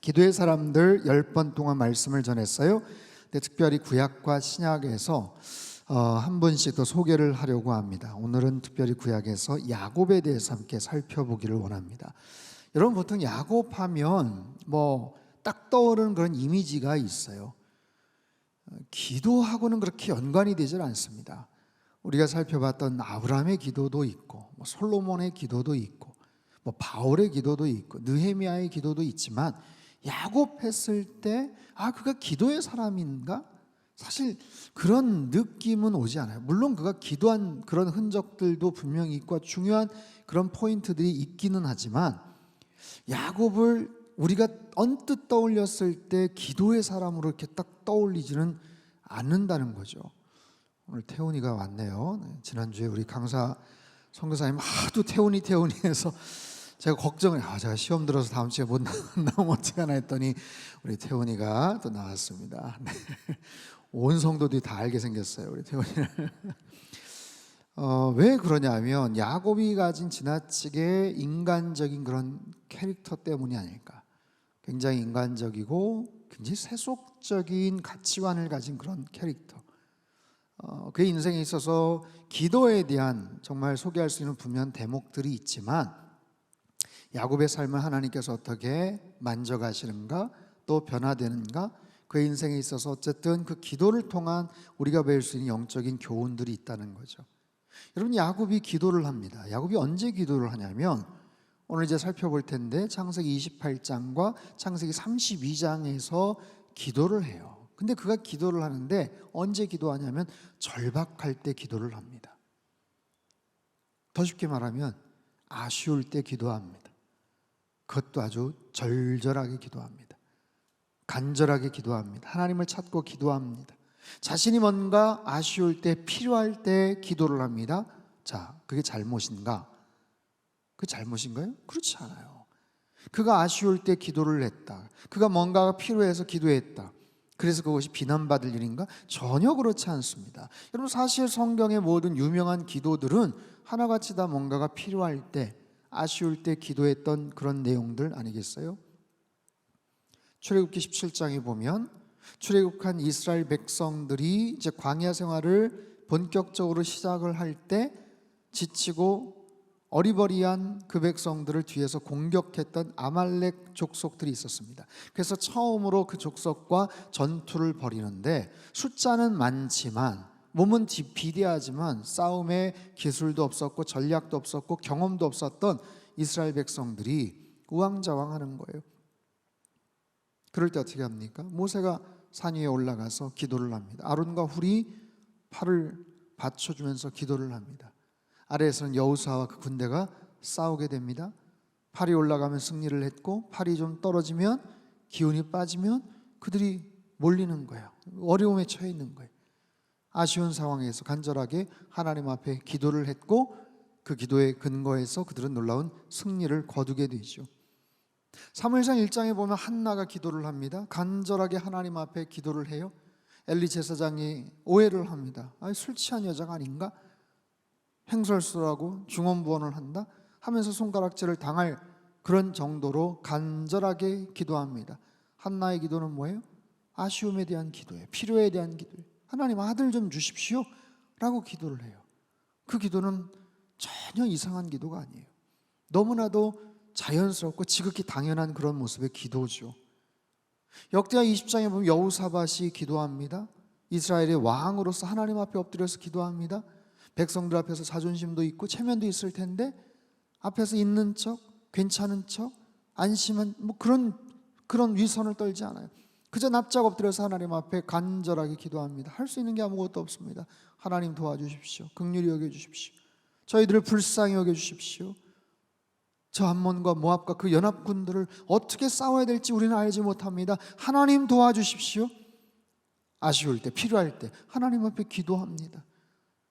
기도의 사람들 10번 동안 말씀을 전했어요. 근데 특별히 구약과 신약에서 한 분씩 더 소개를 하려고 합니다. 오늘은 특별히 구약에서 야곱에 대해서 함께 살펴보기를 원합니다. 여러분, 보통 야곱하면 딱 떠오르는 그런 이미지가 있어요. 기도하고는 그렇게 연관이 되질 않습니다. 우리가 살펴봤던 아브라함의 기도도 있고 솔로몬의 기도도 있고 바울의 기도도 있고 느헤미야의 기도도 있지만, 야곱 했을 때 그가 기도의 사람인가? 사실 그런 느낌은 오지 않아요. 물론 그가 기도한 그런 흔적들도 분명히 있고 중요한 그런 포인트들이 있기는 하지만, 야곱을 우리가 언뜻 떠올렸을 때 기도의 사람으로 이렇게 딱 떠올리지는 않는다는 거죠. 오늘 태훈이가 왔네요. 지난주에 우리 강사 선교사님 하도 태훈이 해서 제가 걱정을 제가 시험 들어서 다음 주에 못 나오면 어떡하나 했더니 우리 태훈이가 또 나왔습니다. 네. 온 성도들이 다 알게 생겼어요, 우리 태훈이를. 왜 그러냐면 야곱이 가진 지나치게 인간적인 그런 캐릭터 때문이 아닐까. 굉장히 인간적이고 굉장히 세속적인 가치관을 가진 그런 캐릭터. 그의 인생에 있어서 기도에 대한 정말 소개할 수 있는 분명한 대목들이 있지만, 야곱의 삶을 하나님께서 어떻게 만져가시는가, 또 변화되는가, 그의 인생에 있어서 어쨌든 그 기도를 통한 우리가 배울 수 있는 영적인 교훈들이 있다는 거죠. 여러분, 야곱이 기도를 합니다. 야곱이 언제 기도를 하냐면 오늘 이제 살펴볼 텐데 창세기 28장과 창세기 32장에서 기도를 해요. 근데 그가 기도를 하는데 언제 기도하냐면 절박할 때 기도를 합니다. 더 쉽게 말하면 아쉬울 때 기도합니다. 그것도 아주 절절하게 기도합니다. 간절하게 기도합니다. 하나님을 찾고 기도합니다. 자신이 뭔가 아쉬울 때, 필요할 때 기도를 합니다. 자, 그게 잘못인가? 그게 잘못인가요? 그렇지 않아요. 그가 아쉬울 때 기도를 했다, 그가 뭔가가 필요해서 기도했다, 그래서 그것이 비난받을 일인가? 전혀 그렇지 않습니다. 여러분, 사실 성경의 모든 유명한 기도들은 하나같이 다 뭔가가 필요할 때, 아쉬울 때 기도했던 그런 내용들 아니겠어요? 출애굽기 17장에 보면 출애굽한 이스라엘 백성들이 이제 광야 생활을 본격적으로 시작을 할 때 지치고 어리버리한 그 백성들을 뒤에서 공격했던 아말렉 족속들이 있었습니다. 그래서 처음으로 그 족속과 전투를 벌이는데 숫자는 많지만 몸은 비대하지만 싸움의 기술도 없었고 전략도 없었고 경험도 없었던 이스라엘 백성들이 우왕좌왕하는 거예요. 그럴 때 어떻게 합니까? 모세가 산 위에 올라가서 기도를 합니다. 아론과 훌이 팔을 받쳐주면서 기도를 합니다. 아래에서는 여호수아와 그 군대가 싸우게 됩니다. 팔이 올라가면 승리를 했고, 팔이 좀 떨어지면, 기운이 빠지면 그들이 몰리는 거예요. 어려움에 처해 있는 거예요. 아쉬운 상황에서 간절하게 하나님 앞에 기도를 했고, 그 기도의 근거에서 그들은 놀라운 승리를 거두게 되죠. 사무엘상 1장에 보면 한나가 기도를 합니다. 간절하게 하나님 앞에 기도를 해요. 엘리 제사장이 오해를 합니다. 술 취한 여자가 아닌가? 횡설수설하고 중언부언을 한다 하면서 손가락질을 당할 그런 정도로 간절하게 기도합니다. 한나의 기도는 뭐예요? 아쉬움에 대한 기도예요. 필요에 대한 기도예요. 하나님, 아들 좀 주십시오 라고 기도를 해요. 그 기도는 전혀 이상한 기도가 아니에요. 너무나도 자연스럽고 지극히 당연한 그런 모습의 기도죠. 역대하 20장에 보면 여호사밧이 기도합니다. 이스라엘의 왕으로서 하나님 앞에 엎드려서 기도합니다. 백성들 앞에서 자존심도 있고 체면도 있을 텐데 앞에서 있는 척, 괜찮은 척, 안심한 그런 위선을 떨지 않아요. 그저 납작 엎드려서 하나님 앞에 간절하게 기도합니다. 할 수 있는 게 아무것도 없습니다. 하나님 도와주십시오. 긍휼히 여겨주십시오. 저희들을 불쌍히 여겨주십시오. 저 암몬과 모압과 그 연합군들을 어떻게 싸워야 될지 우리는 알지 못합니다. 하나님 도와주십시오. 아쉬울 때, 필요할 때 하나님 앞에 기도합니다.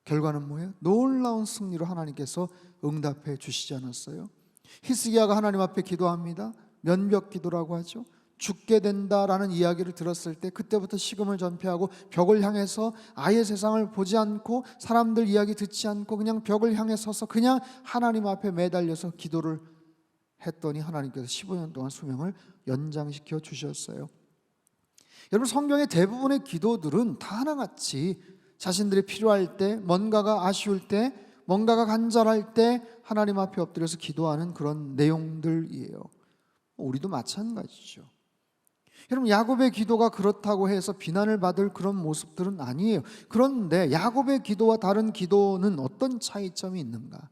결과는 뭐예요? 놀라운 승리로 하나님께서 응답해 주시지 않았어요? 히스기야가 하나님 앞에 기도합니다. 면벽 기도라고 하죠. 죽게 된다라는 이야기를 들었을 때 그때부터 식음을 전폐하고 벽을 향해서 아예 세상을 보지 않고 사람들 이야기 듣지 않고 그냥 벽을 향해 서서 그냥 하나님 앞에 매달려서 기도를 했더니 하나님께서 15년 동안 수명을 연장시켜 주셨어요. 여러분, 성경의 대부분의 기도들은 다 하나같이 자신들이 필요할 때, 뭔가가 아쉬울 때, 뭔가가 간절할 때 하나님 앞에 엎드려서 기도하는 그런 내용들이에요. 우리도 마찬가지죠. 여러분, 야곱의 기도가 그렇다고 해서 비난을 받을 그런 모습들은 아니에요. 그런데 야곱의 기도와 다른 기도는 어떤 차이점이 있는가?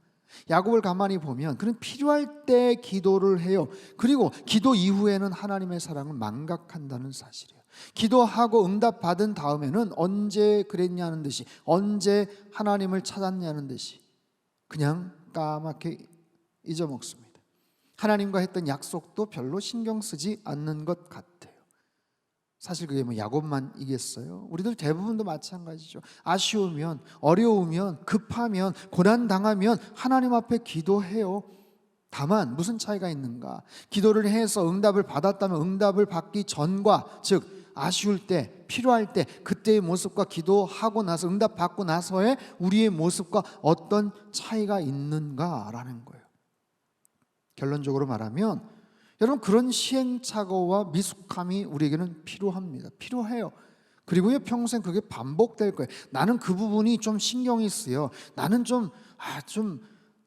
야곱을 가만히 보면 그는 필요할 때 기도를 해요. 그리고 기도 이후에는 하나님의 사랑을 망각한다는 사실이에요. 기도하고 응답받은 다음에는 언제 그랬냐는 듯이, 언제 하나님을 찾았냐는 듯이 그냥 까맣게 잊어먹습니다. 하나님과 했던 약속도 별로 신경 쓰지 않는 것 같아요. 사실 그게 뭐 야곱만이겠어요? 우리들 대부분도 마찬가지죠. 아쉬우면, 어려우면, 급하면, 고난당하면 하나님 앞에 기도해요. 다만 무슨 차이가 있는가? 기도를 해서 응답을 받았다면 응답을 받기 전과, 즉 아쉬울 때, 필요할 때 그때의 모습과 기도하고 나서 응답받고 나서의 우리의 모습과 어떤 차이가 있는가라는 거예요. 결론적으로 말하면 여러분, 그런 시행착오와 미숙함이 우리에게는 필요합니다. 필요해요. 그리고요, 평생 그게 반복될 거예요. 나는 그 부분이 좀 신경이 쓰여. 나는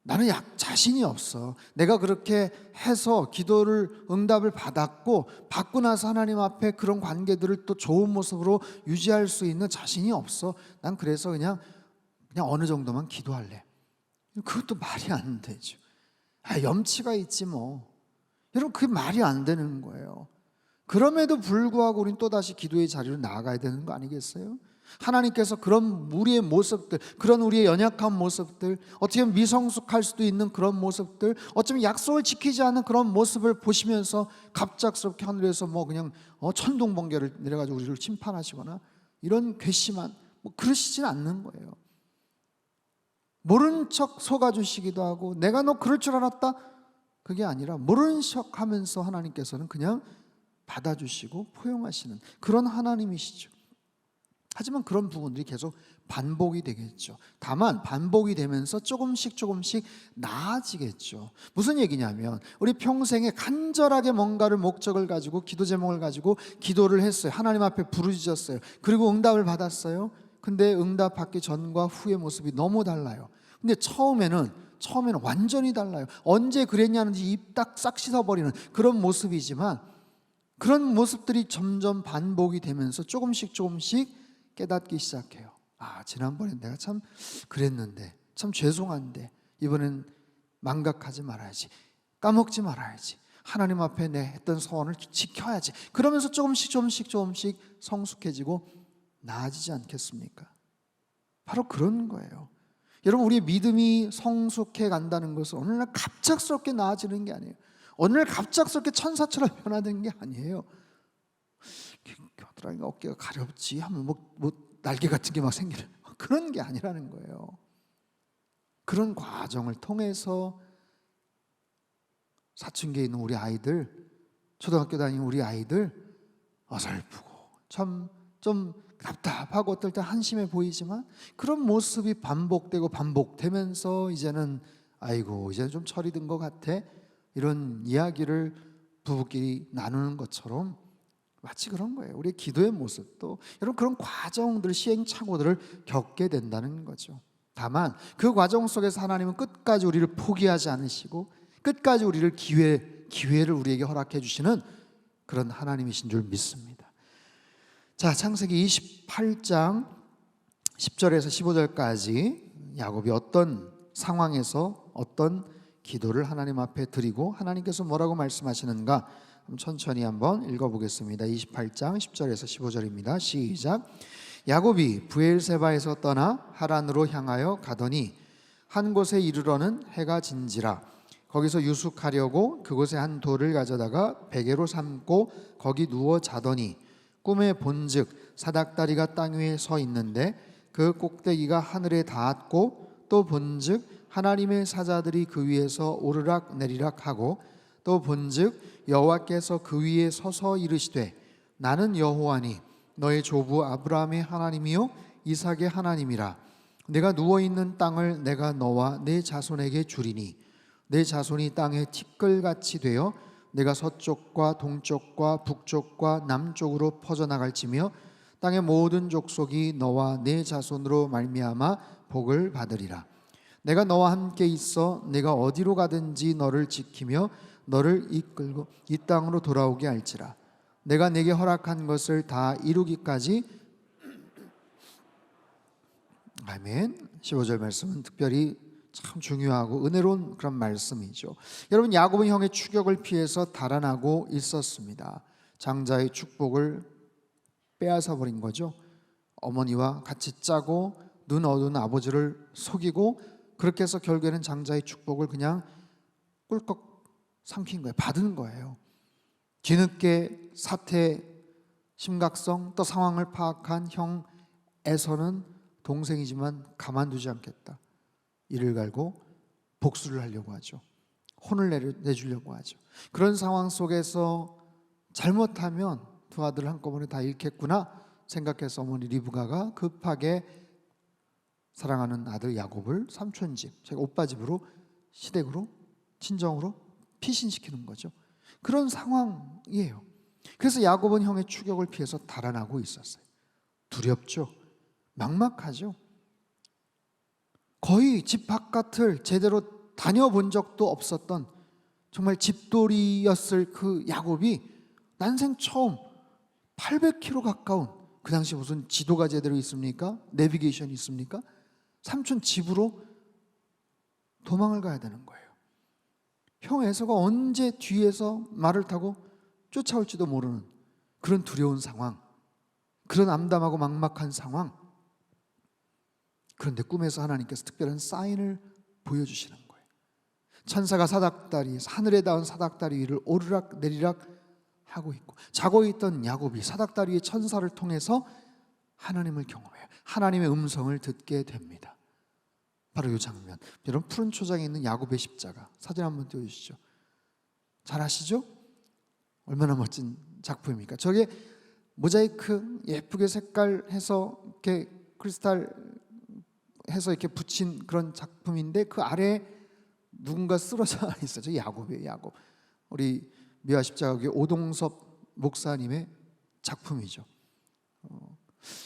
나는 자신이 없어. 내가 그렇게 해서 기도를 응답을 받고 나서 하나님 앞에 그런 관계들을 또 좋은 모습으로 유지할 수 있는 자신이 없어. 난 그래서 그냥 어느 정도만 기도할래. 그것도 말이 안 되죠. 염치가 있지 뭐. 여러분, 그게 말이 안 되는 거예요. 그럼에도 불구하고 우리는 또다시 기도의 자리로 나아가야 되는 거 아니겠어요? 하나님께서 그런 우리의 모습들, 그런 우리의 연약한 모습들, 어떻게 보면 미성숙할 수도 있는 그런 모습들, 어쩌면 약속을 지키지 않는 그런 모습을 보시면서 갑작스럽게 하늘에서 뭐 그냥 천둥번개를 내려가지고 우리를 심판하시거나 이런 괘씸한 그러시진 않는 거예요. 모른 척 속아주시기도 하고, 내가 너 그럴 줄 알았다, 그게 아니라 모른 척 하면서 하나님께서는 그냥 받아주시고 포용하시는 그런 하나님이시죠. 하지만 그런 부분들이 계속 반복이 되겠죠. 다만 반복이 되면서 조금씩 나아지겠죠. 무슨 얘기냐면, 우리 평생에 간절하게 뭔가를 목적을 가지고 기도 제목을 가지고 기도를 했어요. 하나님 앞에 부르짖었어요. 그리고 응답을 받았어요. 근데 응답 받기 전과 후의 모습이 너무 달라요. 근데 처음에는 완전히 달라요. 언제 그랬냐는지 입 딱 싹 씻어버리는 그런 모습이지만, 그런 모습들이 점점 반복이 되면서 조금씩 깨닫기 시작해요. 지난번에 내가 참 그랬는데, 참 죄송한데 이번엔 망각하지 말아야지, 까먹지 말아야지, 하나님 앞에 내 했던 소원을 지켜야지. 그러면서 조금씩 성숙해지고 나아지지 않겠습니까? 바로 그런 거예요. 여러분, 우리의 믿음이 성숙해 간다는 것은 어느 날 갑작스럽게 나아지는 게 아니에요. 어느 날 갑작스럽게 천사처럼 변화되는 게 아니에요. 겨드랑이가 어깨가 가렵지 하면 뭐 날개 같은 게 막 생기는 그런 게 아니라는 거예요. 그런 과정을 통해서 사춘기에 있는 우리 아이들, 초등학교 다니는 우리 아이들 어설프고 좀 답답하고 어떨 때 한심해 보이지만, 그런 모습이 반복되면서 이제는 이제 좀 철이 든 것 같아, 이런 이야기를 부부끼리 나누는 것처럼 마치 그런 거예요. 우리의 기도의 모습도 여러분 그런 과정들, 시행착오들을 겪게 된다는 거죠. 다만 그 과정 속에서 하나님은 끝까지 우리를 포기하지 않으시고 끝까지 우리를 기회를 우리에게 허락해 주시는 그런 하나님이신 줄 믿습니다. 자, 창세기 28장 10절에서 15절까지 야곱이 어떤 상황에서 어떤 기도를 하나님 앞에 드리고 하나님께서 뭐라고 말씀하시는가 천천히 한번 읽어보겠습니다. 28장 10절에서 15절입니다. 시작. 야곱이 브엘세바에서 떠나 하란으로 향하여 가더니 한 곳에 이르러는 해가 진지라. 거기서 유숙하려고 그곳에 한 돌을 가져다가 베개로 삼고 거기 누워 자더니 꿈에 본즉 사닥다리가 땅 위에 서 있는데 그 꼭대기가 하늘에 닿았고, 또 본즉 하나님의 사자들이 그 위에서 오르락 내리락 하고, 또 본즉 여호와께서 그 위에 서서 이르시되 나는 여호와니 너의 조부 아브라함의 하나님이요 이삭의 하나님이라. 내가 누워 있는 땅을 내가 너와 내 자손에게 주리니 내 자손이 땅에 티끌같이 되어 내가 서쪽과 동쪽과 북쪽과 남쪽으로 퍼져나갈지며 땅의 모든 족속이 너와 내 자손으로 말미암아 복을 받으리라. 내가 너와 함께 있어 내가 어디로 가든지 너를 지키며 너를 이끌고 이 땅으로 돌아오게 할지라. 내가 내게 허락한 것을 다 이루기까지. 아멘. 15절 말씀은 특별히 참 중요하고 은혜로운 그런 말씀이죠. 여러분, 야곱은 형의 추격을 피해서 달아나고 있었습니다. 장자의 축복을 빼앗아 버린 거죠. 어머니와 같이 짜고 눈 어두운 아버지를 속이고 그렇게 해서 결국에는 장자의 축복을 그냥 꿀꺽 삼킨 거예요. 받은 거예요. 뒤늦게 사태의 심각성 또 상황을 파악한 형 에서는 동생이지만 가만두지 않겠다. 이를 갈고 복수를 하려고 하죠. 혼을 내주려고 하죠. 그런 상황 속에서 잘못하면 두 아들을 한꺼번에 다 잃겠구나 생각해서 어머니 리브가가 급하게 사랑하는 아들 야곱을 삼촌 집, 제가 오빠 집으로 시댁으로 친정으로 피신시키는 거죠. 그런 상황이에요. 그래서 야곱은 형의 추격을 피해서 달아나고 있었어요. 두렵죠. 막막하죠. 거의 집 바깥을 제대로 다녀본 적도 없었던 정말 집돌이였을 그 야곱이 난생 처음 800km 가까운, 그 당시 무슨 지도가 제대로 있습니까? 내비게이션이 있습니까? 삼촌 집으로 도망을 가야 되는 거예요. 형 에서가 언제 뒤에서 말을 타고 쫓아올지도 모르는 그런 두려운 상황, 그런 암담하고 막막한 상황. 그런데 꿈에서 하나님께서 특별한 사인을 보여주시는 거예요. 천사가 사닥다리, 하늘에 닿은 사닥다리 위를 오르락 내리락 하고 있고, 자고 있던 야곱이 사닥다리의 천사를 통해서 하나님을 경험해요. 하나님의 음성을 듣게 됩니다. 바로 이 장면. 여러분, 푸른 초장에 있는 야곱의 십자가 사진 한번 띄워주시죠. 잘 아시죠? 얼마나 멋진 작품입니까? 저게 모자이크 예쁘게 색깔해서 이렇게 크리스탈 해서 이렇게 붙인 그런 작품인데 그 아래에 누군가 쓰러져 있어요. 저 야곱이에요. 야곱. 우리 미화 십자가교회 오동섭 목사님의 작품이죠.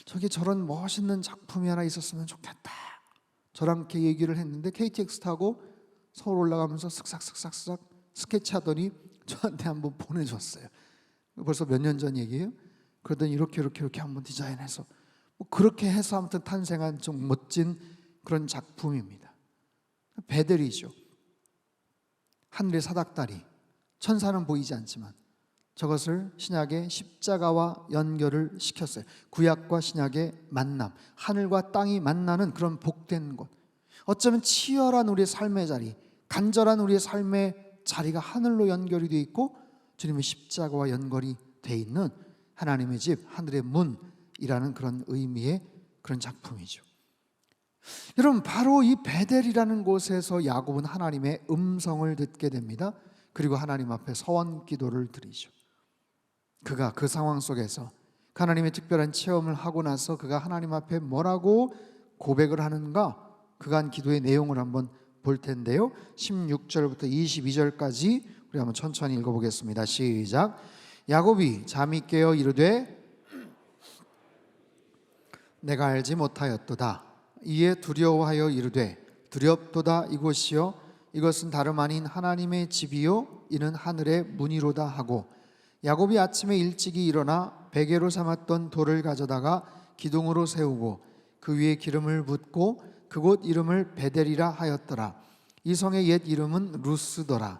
저게 저런 멋있는 작품이 하나 있었으면 좋겠다. 저랑 이렇게 얘기를 했는데 KTX 타고 서울 올라가면서 쓱싹쓱싹쓱 스케치하더니 저한테 한번 보내줬어요. 벌써 몇 년 전 얘기예요. 그러더니 이렇게 한번 디자인해서 뭐 그렇게 해서 아무튼 탄생한 좀 멋진 그런 작품입니다. 베델이죠. 하늘의 사닥다리. 천사는 보이지 않지만 저것을 신약의 십자가와 연결을 시켰어요. 구약과 신약의 만남, 하늘과 땅이 만나는 그런 복된 곳. 어쩌면 치열한 우리의 삶의 자리, 간절한 우리의 삶의 자리가 하늘로 연결이 되어 있고 주님의 십자가와 연결이 되어 있는 하나님의 집, 하늘의 문이라는 그런 의미의 그런 작품이죠. 여러분, 바로 이 베델이라는 곳에서 야곱은 하나님의 음성을 듣게 됩니다. 그리고 하나님 앞에 서원 기도를 드리죠. 그가 그 상황 속에서 하나님의 특별한 체험을 하고 나서 그가 하나님 앞에 뭐라고 고백을 하는가, 그간 기도의 내용을 한번 볼 텐데요. 16절부터 22절까지 우리 한번 천천히 읽어보겠습니다. 시작. 야곱이 잠이 깨어 이르되 내가 알지 못하였도다. 이에 두려워하여 이르되 두렵도다. 이곳이요 이것은 다름 아닌 하나님의 집이요 이는 하늘의 문이로다 하고, 야곱이 아침에 일찍이 일어나 베개로 삼았던 돌을 가져다가 기둥으로 세우고 그 위에 기름을 붓고 그곳 이름을 베델이라 하였더라. 이 성의 옛 이름은 루스더라.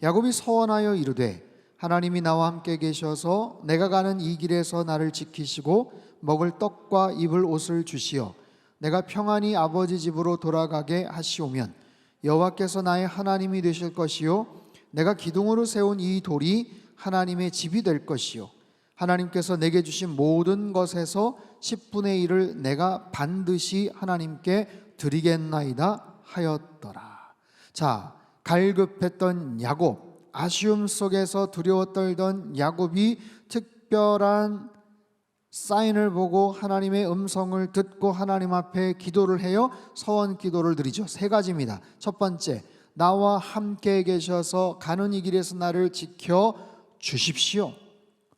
야곱이 서원하여 이르되 하나님이 나와 함께 계셔서 내가 가는 이 길에서 나를 지키시고 먹을 떡과 입을 옷을 주시어 내가 평안히 아버지 집으로 돌아가게 하시오면 여호와께서 나의 하나님이 되실 것이요 내가 기둥으로 세운 이 돌이 하나님의 집이 될 것이요 하나님께서 내게 주신 모든 것에서 10분의 1을 내가 반드시 하나님께 드리겠나이다 하였더라. 자, 갈급했던 야곱, 아쉬움 속에서 두려워 떨던 야곱이 특별한 사인을 보고 하나님의 음성을 듣고 하나님 앞에 기도를 해요. 서원 기도를 드리죠. 세 가지입니다. 첫 번째, 나와 함께 계셔서 가는 이 길에서 나를 지켜 주십시오.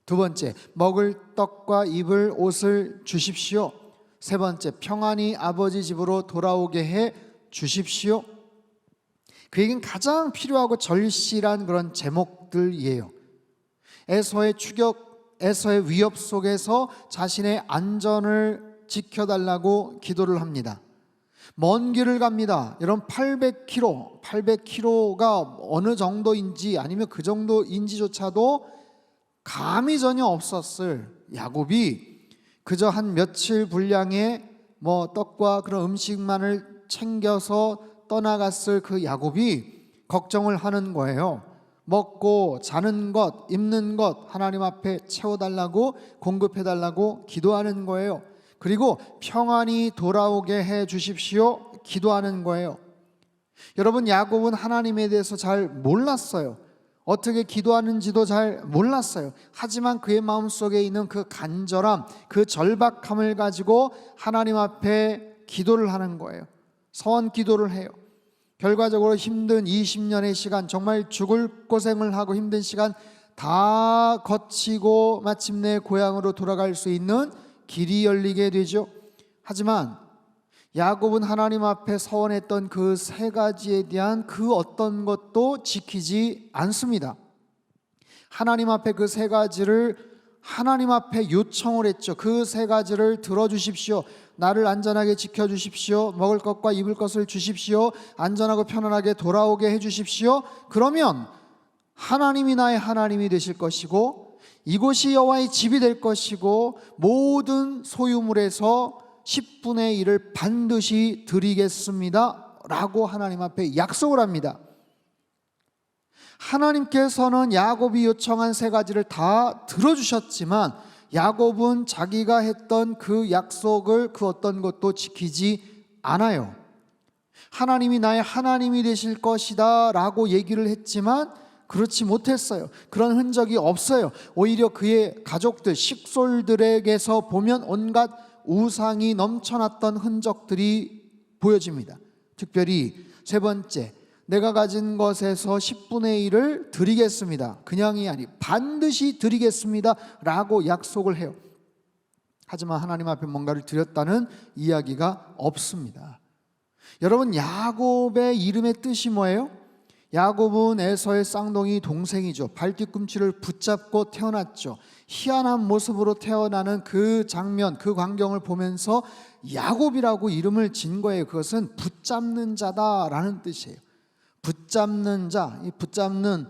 두 번째, 먹을 떡과 입을 옷을 주십시오. 세 번째, 평안히 아버지 집으로 돌아오게 해 주십시오. 그에겐 가장 필요하고 절실한 그런 제목들이에요. 에서의 추격, 에서의 위협 속에서 자신의 안전을 지켜달라고 기도를 합니다. 먼 길을 갑니다. 여러분 800km가 어느 정도인지 아니면 그 정도인지조차도 감이 전혀 없었을 야곱이 그저 한 며칠 분량의 떡과 그런 음식만을 챙겨서 떠나갔을 그 야곱이 걱정을 하는 거예요. 먹고 자는 것, 입는 것 하나님 앞에 채워달라고, 공급해달라고 기도하는 거예요. 그리고 평안히 돌아오게 해 주십시오 기도하는 거예요. 여러분, 야곱은 하나님에 대해서 잘 몰랐어요. 어떻게 기도하는지도 잘 몰랐어요. 하지만 그의 마음속에 있는 그 간절함, 그 절박함을 가지고 하나님 앞에 기도를 하는 거예요. 서원 기도를 해요. 결과적으로 힘든 20년의 시간, 정말 죽을 고생을 하고 힘든 시간 다 거치고 마침내 고향으로 돌아갈 수 있는 길이 열리게 되죠. 하지만 야곱은 하나님 앞에 서원했던 그 세 가지에 대한 그 어떤 것도 지키지 않습니다. 하나님 앞에 그 세 가지를 하나님 앞에 요청을 했죠. 그 세 가지를 들어주십시오. 나를 안전하게 지켜주십시오. 먹을 것과 입을 것을 주십시오. 안전하고 편안하게 돌아오게 해주십시오. 그러면 하나님이 나의 하나님이 되실 것이고 이곳이 여호와의 집이 될 것이고 모든 소유물에서 10분의 1을 반드시 드리겠습니다 라고 하나님 앞에 약속을 합니다. 하나님께서는 야곱이 요청한 세 가지를 다 들어주셨지만 야곱은 자기가 했던 그 약속을 그 어떤 것도 지키지 않아요. 하나님이 나의 하나님이 되실 것이다 라고 얘기를 했지만 그렇지 못했어요. 그런 흔적이 없어요. 오히려 그의 가족들, 식솔들에게서 보면 온갖 우상이 넘쳐났던 흔적들이 보여집니다. 특별히 세 번째, 내가 가진 것에서 10분의 1을 드리겠습니다. 그냥이 아니 반드시 드리겠습니다 라고 약속을 해요. 하지만 하나님 앞에 뭔가를 드렸다는 이야기가 없습니다. 여러분, 야곱의 이름의 뜻이 뭐예요? 야곱은 에서의 쌍둥이 동생이죠. 발뒤꿈치를 붙잡고 태어났죠. 희한한 모습으로 태어나는 그 장면, 그 광경을 보면서 야곱이라고 이름을 진 거예요. 그것은 붙잡는 자다라는 뜻이에요. 붙잡는 자, 이 붙잡는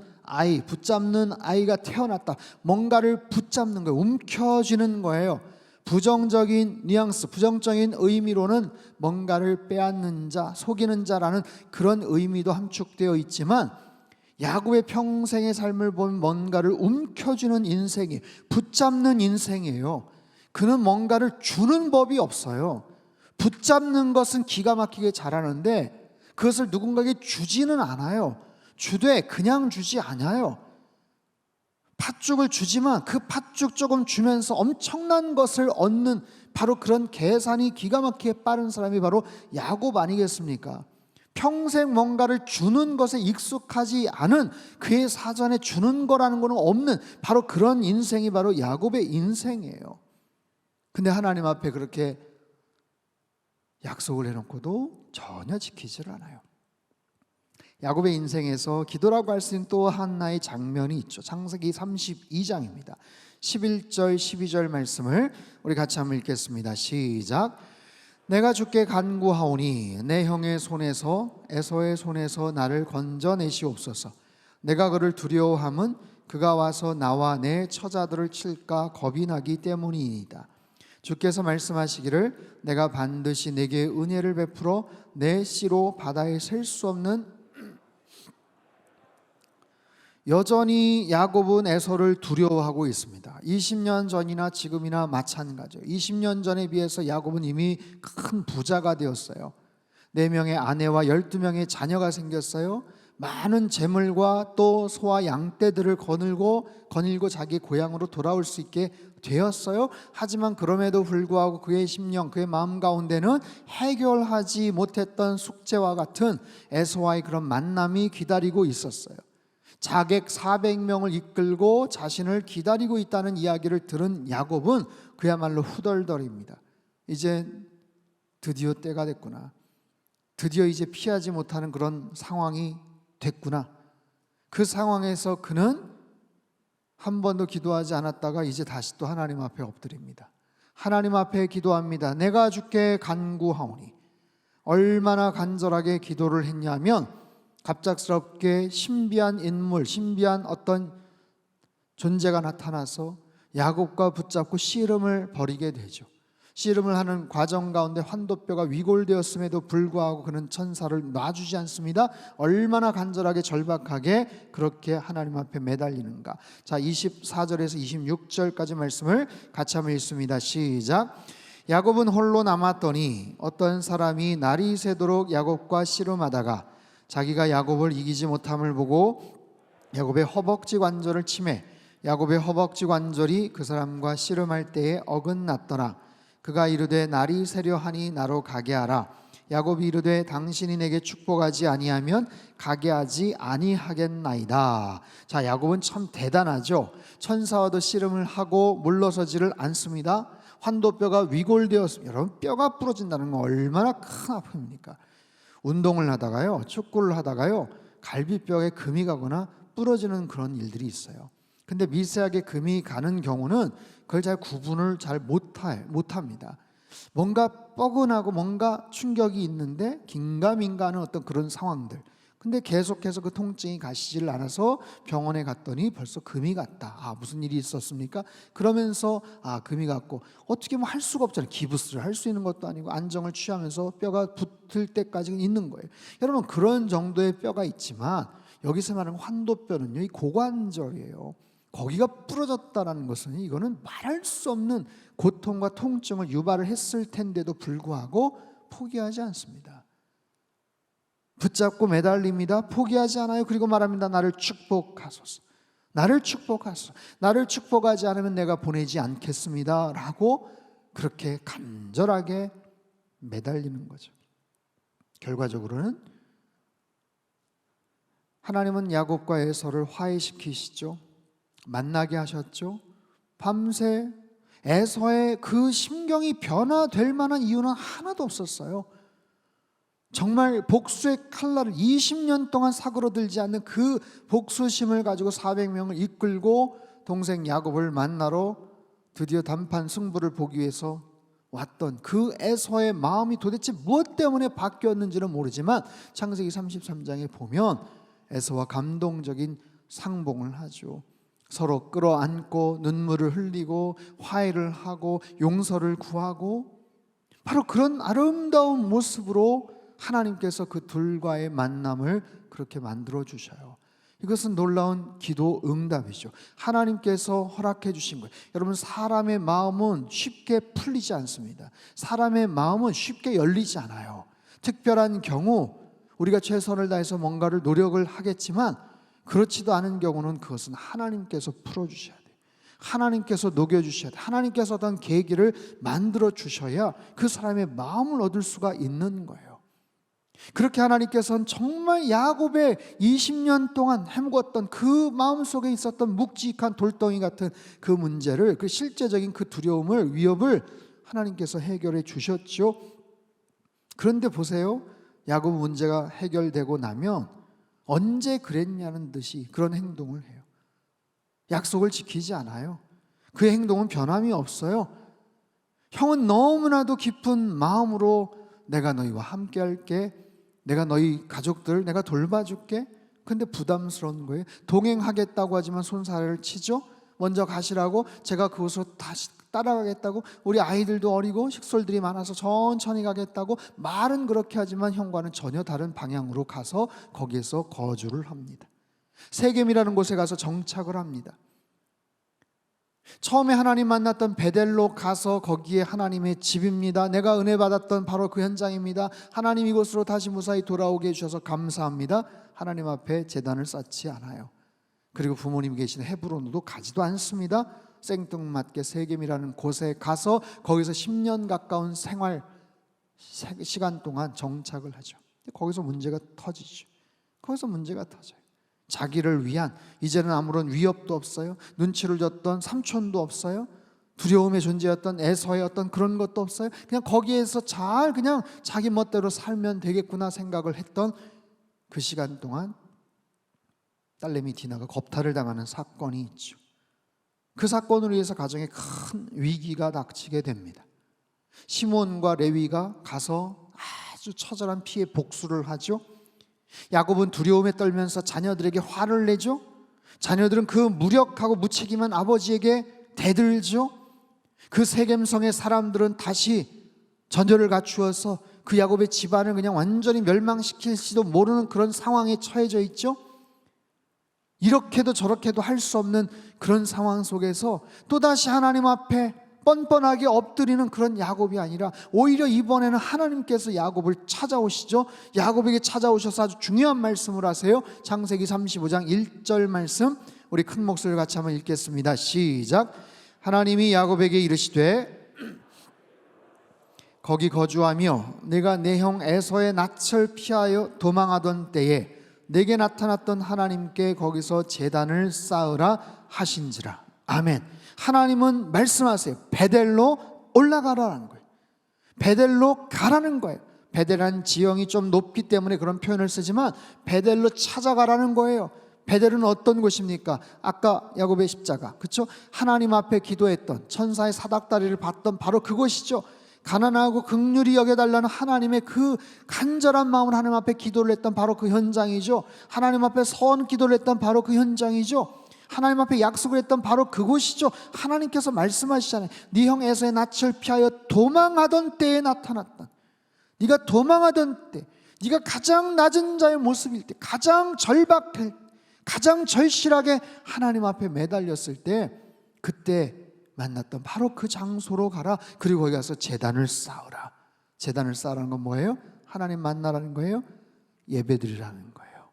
아이가 태어났다. 뭔가를 붙잡는 거예요. 움켜쥐는 거예요. 부정적인 뉘앙스, 부정적인 의미로는 뭔가를 빼앗는 자, 속이는 자라는 그런 의미도 함축되어 있지만 야곱의 평생의 삶을 보면 뭔가를 움켜쥐는 인생이에요. 붙잡는 인생이에요. 그는 뭔가를 주는 법이 없어요. 붙잡는 것은 기가 막히게 잘하는데 그것을 누군가에게 주지는 않아요. 주되 그냥 주지 않아요. 팥죽을 주지만 그 팥죽 조금 주면서 엄청난 것을 얻는 바로 그런 계산이 기가 막히게 빠른 사람이 바로 야곱 아니겠습니까? 평생 뭔가를 주는 것에 익숙하지 않은, 그의 사전에 주는 거라는 거는 없는 바로 그런 인생이 바로 야곱의 인생이에요. 근데 하나님 앞에 그렇게 약속을 해놓고도 전혀 지키질 않아요. 야곱의 인생에서 기도라고 할 수 있는 또 하나의 장면이 있죠. 창세기 32장입니다. 11절 12절 말씀을 우리 같이 한번 읽겠습니다. 시작. 내가 주께 간구하오니 내 형의 손에서 에서의 손에서 나를 건져내시옵소서. 내가 그를 두려워함은 그가 와서 나와 내 처자들을 칠까 겁이 나기 때문이니이다. 주께서 말씀하시기를 내가 반드시 내게 은혜를 베풀어 내 씨로 바다에 셀 수 없는. 여전히 야곱은 에서를 두려워하고 있습니다. 20년 전이나 지금이나 마찬가지예요. 20년 전에 비해서 야곱은 이미 큰 부자가 되었어요. 4명의 아내와 12명의 자녀가 생겼어요. 많은 재물과 또 소와 양떼들을 거닐고 자기 고향으로 돌아올 수 있게 되었어요. 하지만 그럼에도 불구하고 그의 심령, 그의 마음 가운데는 해결하지 못했던 숙제와 같은 에서와의 그런 만남이 기다리고 있었어요. 자객 400명을 이끌고 자신을 기다리고 있다는 이야기를 들은 야곱은 그야말로 후덜덜입니다. 이제 드디어 때가 됐구나. 드디어 이제 피하지 못하는 그런 상황이 됐구나. 그 상황에서 그는 한 번도 기도하지 않았다가 이제 다시 또 하나님 앞에 엎드립니다. 하나님 앞에 기도합니다. 내가 주께 간구하오니. 얼마나 간절하게 기도를 했냐면 갑작스럽게 신비한 인물, 신비한 어떤 존재가 나타나서 야곱과 붙잡고 씨름을 벌이게 되죠. 씨름을 하는 과정 가운데 환도뼈가 위골되었음에도 불구하고 그는 천사를 놔주지 않습니다. 얼마나 간절하게 절박하게 그렇게 하나님 앞에 매달리는가. 자, 24절에서 26절까지 말씀을 같이 한번 읽습니다. 시작. 야곱은 홀로 남았더니 어떤 사람이 날이 새도록 야곱과 씨름하다가 자기가 야곱을 이기지 못함을 보고 야곱의 허벅지 관절을 치매 야곱의 허벅지 관절이 그 사람과 씨름할 때에 어긋났더라. 그가 이르되 날이 새려 하니 나로 가게 하라. 야곱이 이르되 당신이 내게 축복하지 아니하면 가게 하지 아니하겠나이다. 자, 야곱은 참 대단하죠. 천사와도 씨름을 하고 물러서지를 않습니다. 환도뼈가 위골되었습니다. 여러분, 뼈가 부러진다는 건 얼마나 큰 아픔입니까? 운동을 하다가요, 축구를 하다가요, 갈비뼈에 금이 가거나 부러지는 그런 일들이 있어요. 근데 미세하게 금이 가는 경우는 그걸 잘 구분을 잘 못합니다. 뭔가 뻐근하고 뭔가 충격이 있는데 긴가민가하는 어떤 그런 상황들. 근데 계속해서 그 통증이 가시질 않아서 병원에 갔더니 벌써 금이 갔다. 아, 무슨 일이 있었습니까? 그러면서 금이 갔고 어떻게 뭐 할 수가 없잖아요. 기부스를 할 수 있는 것도 아니고 안정을 취하면서 뼈가 붙을 때까지는 있는 거예요. 여러분, 그런 정도의 뼈가 있지만 여기서 말하는 환도뼈는요, 이 고관절이에요. 거기가 부러졌다는 것은 이거는 말할 수 없는 고통과 통증을 유발을 했을 텐데도 불구하고 포기하지 않습니다. 붙잡고 매달립니다. 포기하지 않아요. 그리고 말합니다. 나를 축복하소서. 나를 축복하소서. 나를 축복하지 않으면 내가 보내지 않겠습니다. 라고 그렇게 간절하게 매달리는 거죠. 결과적으로는 하나님은 야곱과 에서를 화해시키시죠. 만나게 하셨죠. 밤새 에서의 그 심경이 변화될 만한 이유는 하나도 없었어요. 정말 복수의 칼날을 20년 동안 사그러들지 않는 그 복수심을 가지고 400명을 이끌고 동생 야곱을 만나러 드디어 단판 승부를 보기 위해서 왔던 그 에서의 마음이 도대체 무엇 때문에 바뀌었는지는 모르지만 창세기 33장에 보면 에서와 감동적인 상봉을 하죠. 서로 끌어안고 눈물을 흘리고 화해를 하고 용서를 구하고 바로 그런 아름다운 모습으로 하나님께서 그 둘과의 만남을 그렇게 만들어 주셔요. 이것은 놀라운 기도 응답이죠. 하나님께서 허락해 주신 거예요. 여러분, 사람의 마음은 쉽게 풀리지 않습니다. 사람의 마음은 쉽게 열리지 않아요. 특별한 경우 우리가 최선을 다해서 뭔가를 노력을 하겠지만 그렇지도 않은 경우는 그것은 하나님께서 풀어주셔야 돼요. 하나님께서 녹여주셔야 돼요. 하나님께서 어떤 계기를 만들어 주셔야 그 사람의 마음을 얻을 수가 있는 거예요. 그렇게 하나님께서는 정말 야곱의 20년 동안 헤매었던 그 마음속에 있었던 묵직한 돌덩이 같은 그 문제를, 그 실제적인 그 두려움을, 위협을 하나님께서 해결해 주셨죠. 그런데 보세요, 야곱 문제가 해결되고 나면 언제 그랬냐는 듯이 그런 행동을 해요. 약속을 지키지 않아요. 그의 행동은 변함이 없어요. 형은 너무나도 깊은 마음으로 내가 너희와 함께 할게, 내가 너희 가족들 내가 돌봐줄게. 근데 부담스러운 거예요. 동행하겠다고 하지만 손사래를 치죠. 먼저 가시라고, 제가 그곳으로 다시 따라가겠다고, 우리 아이들도 어리고 식솔들이 많아서 천천히 가겠다고 말은 그렇게 하지만 형과는 전혀 다른 방향으로 가서 거기에서 거주를 합니다. 세겜이라는 곳에 가서 정착을 합니다. 처음에 하나님 만났던 베델로 가서 거기에 하나님의 집입니다. 내가 은혜 받았던 바로 그 현장입니다. 하나님 이곳으로 다시 무사히 돌아오게 해주셔서 감사합니다. 하나님 앞에 제단을 쌓지 않아요. 그리고 부모님 계신 헤브론도 가지도 않습니다. 생뚱맞게 세겜이라는 곳에 가서 거기서 10년 가까운 생활 시간 동안 정착을 하죠. 거기서 문제가 터지죠. 거기서 문제가 터져요. 자기를 위한, 이제는 아무런 위협도 없어요. 눈치를 줬던 삼촌도 없어요. 두려움에 존재했던 에서의 어떤 그런 것도 없어요. 그냥 거기에서 잘 그냥 자기 멋대로 살면 되겠구나 생각을 했던 그 시간 동안 딸내미 디나가 겁탈을 당하는 사건이 있죠. 그 사건으로 인해서 가정에 큰 위기가 닥치게 됩니다. 시몬과 레위가 가서 아주 처절한 피해 복수를 하죠. 야곱은 두려움에 떨면서 자녀들에게 화를 내죠. 자녀들은 그 무력하고 무책임한 아버지에게 대들죠. 그 세겜성의 사람들은 다시 전열을 갖추어서 그 야곱의 집안을 그냥 완전히 멸망시킬지도 모르는 그런 상황에 처해져 있죠. 이렇게도 저렇게도 할 수 없는 그런 상황 속에서 또다시 하나님 앞에 뻔뻔하게 엎드리는 그런 야곱이 아니라 오히려 이번에는 하나님께서 야곱을 찾아오시죠. 야곱에게 찾아오셔서 아주 중요한 말씀을 하세요. 창세기 35장 1절 말씀, 우리 큰 목소리를 같이 한번 읽겠습니다. 시작. 하나님이 야곱에게 이르시되 거기 거주하며 내가 내 형 에서의 낯을 피하여 도망하던 때에 내게 나타났던 하나님께 거기서 제단을 쌓으라 하신지라. 아멘. 하나님은 말씀하세요. 베델로 올라가라는 거예요. 베델로 가라는 거예요. 베델이라는 지형이 좀 높기 때문에 그런 표현을 쓰지만 베델로 찾아가라는 거예요. 베델은 어떤 곳입니까? 아까 야곱의 십자가, 그렇죠? 하나님 앞에 기도했던, 천사의 사닥다리를 받던 바로 그곳이죠. 가난하고 긍휼히 여겨달라는 하나님의 그 간절한 마음으로 하나님 앞에 기도를 했던 바로 그 현장이죠. 하나님 앞에 선 기도를 했던 바로 그 현장이죠. 하나님 앞에 약속을 했던 바로 그곳이죠. 하나님께서 말씀하시잖아요. 네 형 에서의 낯을 피하여 도망하던 때에 나타났다. 네가 도망하던 때, 네가 가장 낮은 자의 모습일 때, 가장 절박할 때, 가장 절실하게 하나님 앞에 매달렸을 때, 그때 만났던 바로 그 장소로 가라. 그리고 거기 가서 제단을 쌓으라. 제단을 쌓으라는 건 뭐예요? 하나님 만나라는 거예요? 예배드리라는 거예요.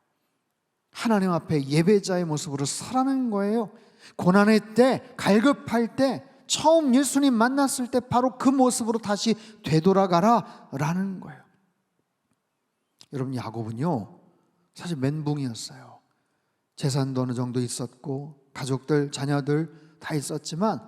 하나님 앞에 예배자의 모습으로 서라는 거예요. 고난의 때, 갈급할 때, 처음 예수님 만났을 때 바로 그 모습으로 다시 되돌아가라 라는 거예요. 여러분, 야곱은요 사실 멘붕이었어요. 재산도 어느 정도 있었고 가족들, 자녀들 다 있었지만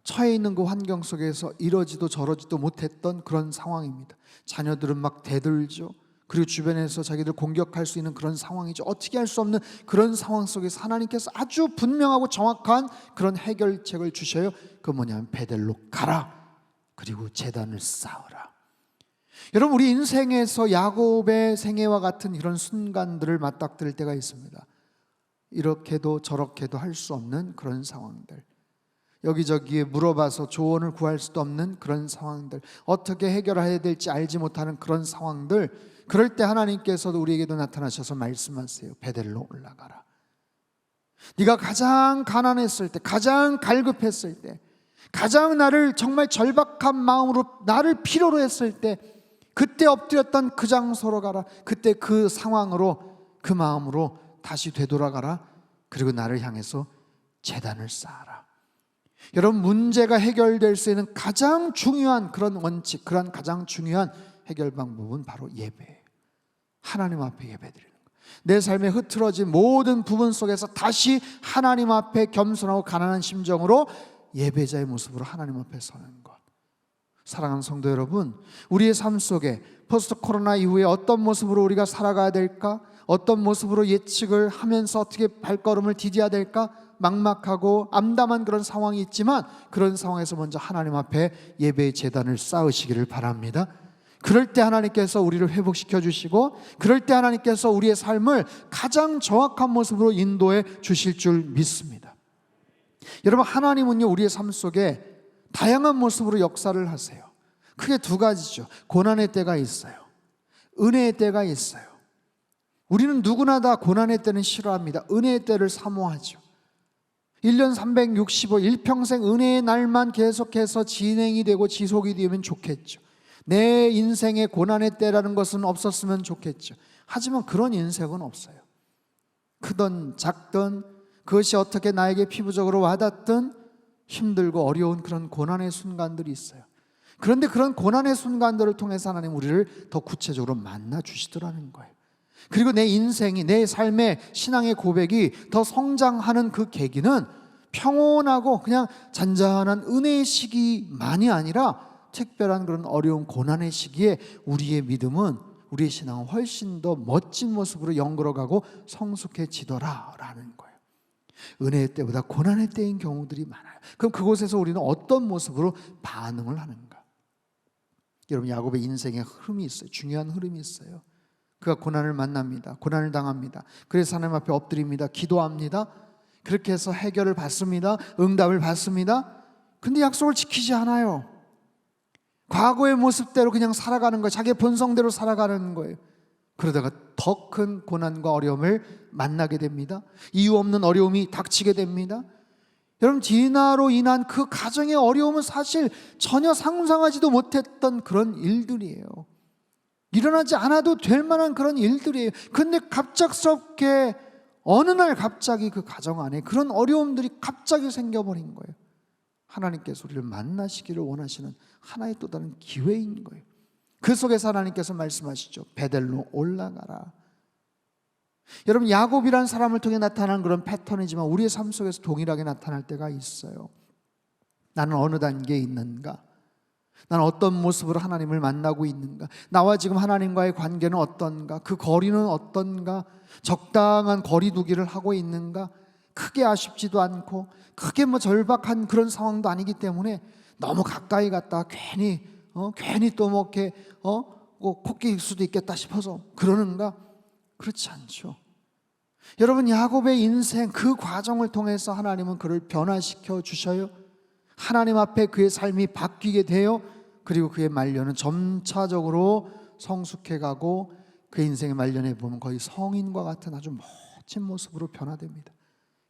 처해 있는 그 환경 속에서 이러지도 저러지도 못했던 그런 상황입니다. 자녀들은 막 대들죠. 그리고 주변에서 자기들 공격할 수 있는 그런 상황이죠. 어떻게 할 수 없는 그런 상황 속에서 하나님께서 아주 분명하고 정확한 그런 해결책을 주셔요. 그 뭐냐면 베델로 가라. 그리고 제단을 쌓으라. 여러분, 우리 인생에서 야곱의 생애와 같은 이런 순간들을 맞닥뜨릴 때가 있습니다. 이렇게도 저렇게도 할 수 없는 그런 상황들, 여기저기에 물어봐서 조언을 구할 수도 없는 그런 상황들, 어떻게 해결해야 될지 알지 못하는 그런 상황들, 그럴 때 하나님께서도 우리에게도 나타나셔서 말씀하세요. 베델로 올라가라. 네가 가장 가난했을 때, 가장 갈급했을 때, 가장 나를 정말 절박한 마음으로 나를 필요로 했을 때, 그때 엎드렸던 그 장소로 가라. 그때 그 상황으로, 그 마음으로 다시 되돌아가라. 그리고 나를 향해서 제단을 쌓아라. 여러분, 문제가 해결될 수 있는 가장 중요한 그런 원칙, 그런 가장 중요한 해결 방법은 바로 예배예요. 하나님 앞에 예배드리는 거예요. 내 삶에 흐트러진 모든 부분 속에서 다시 하나님 앞에 겸손하고 가난한 심정으로 예배자의 모습으로 하나님 앞에 서는 것. 사랑하는 성도 여러분, 우리의 삶 속에 포스트 코로나 이후에 어떤 모습으로 우리가 살아가야 될까? 어떤 모습으로 예측을 하면서 어떻게 발걸음을 디뎌야 될까? 막막하고 암담한 그런 상황이 있지만 그런 상황에서 먼저 하나님 앞에 예배의 제단을 쌓으시기를 바랍니다. 그럴 때 하나님께서 우리를 회복시켜 주시고, 그럴 때 하나님께서 우리의 삶을 가장 정확한 모습으로 인도해 주실 줄 믿습니다. 여러분, 하나님은요 우리의 삶 속에 다양한 모습으로 역사를 하세요. 크게 두 가지죠. 고난의 때가 있어요. 은혜의 때가 있어요. 우리는 누구나 다 고난의 때는 싫어합니다. 은혜의 때를 사모하죠. 1년 365 일평생 은혜의 날만 계속해서 진행이 되고 지속이 되면 좋겠죠. 내 인생의 고난의 때라는 것은 없었으면 좋겠죠. 하지만 그런 인생은 없어요. 크든 작든 그것이 어떻게 나에게 피부적으로 와닿든 힘들고 어려운 그런 고난의 순간들이 있어요. 그런데 그런 고난의 순간들을 통해서 하나님 우리를 더 구체적으로 만나 주시더라는 거예요. 그리고 내 인생이, 내 삶의 신앙의 고백이 더 성장하는 그 계기는 평온하고 그냥 잔잔한 은혜의 시기만이 아니라 특별한 그런 어려운 고난의 시기에 우리의 믿음은, 우리의 신앙은 훨씬 더 멋진 모습으로 연걸어가고 성숙해지더라라는 거예요. 은혜의 때보다 고난의 때인 경우들이 많아요. 그럼 그곳에서 우리는 어떤 모습으로 반응을 하는가? 여러분, 야곱의 인생에 흐름이 있어요. 중요한 흐름이 있어요. 그가 고난을 만납니다. 고난을 당합니다. 그래서 하나님 앞에 엎드립니다. 기도합니다. 그렇게 해서 해결을 받습니다. 응답을 받습니다. 근데 약속을 지키지 않아요. 과거의 모습대로 그냥 살아가는 거예요. 자기의 본성대로 살아가는 거예요. 그러다가 더 큰 고난과 어려움을 만나게 됩니다. 이유 없는 어려움이 닥치게 됩니다. 여러분, 디나로 인한 그 가정의 어려움은 사실 전혀 상상하지도 못했던 그런 일들이에요. 일어나지 않아도 될 만한 그런 일들이에요. 근데 갑작스럽게 어느 날 갑자기 그 가정 안에 그런 어려움들이 갑자기 생겨버린 거예요. 하나님께서 우리를 만나시기를 원하시는 하나의 또 다른 기회인 거예요. 그 속에서 하나님께서 말씀하시죠. 베델로 올라가라. 여러분, 야곱이라는 사람을 통해 나타나는 그런 패턴이지만 우리의 삶 속에서 동일하게 나타날 때가 있어요. 나는 어느 단계에 있는가? 나는 어떤 모습으로 하나님을 만나고 있는가? 나와 지금 하나님과의 관계는 어떤가? 그 거리는 어떤가? 적당한 거리 두기를 하고 있는가? 크게 아쉽지도 않고 크게 절박한 그런 상황도 아니기 때문에 너무 가까이 갔다가 괜히 또 이렇게 코끼일 수도 있겠다 싶어서 그러는가? 그렇지 않죠. 여러분, 야곱의 인생 그 과정을 통해서 하나님은 그를 변화시켜 주셔요. 하나님 앞에 그의 삶이 바뀌게 돼요. 그리고 그의 말년은 점차적으로 성숙해가고 그 인생의 말년에 보면 거의 성인과 같은 아주 멋진 모습으로 변화됩니다.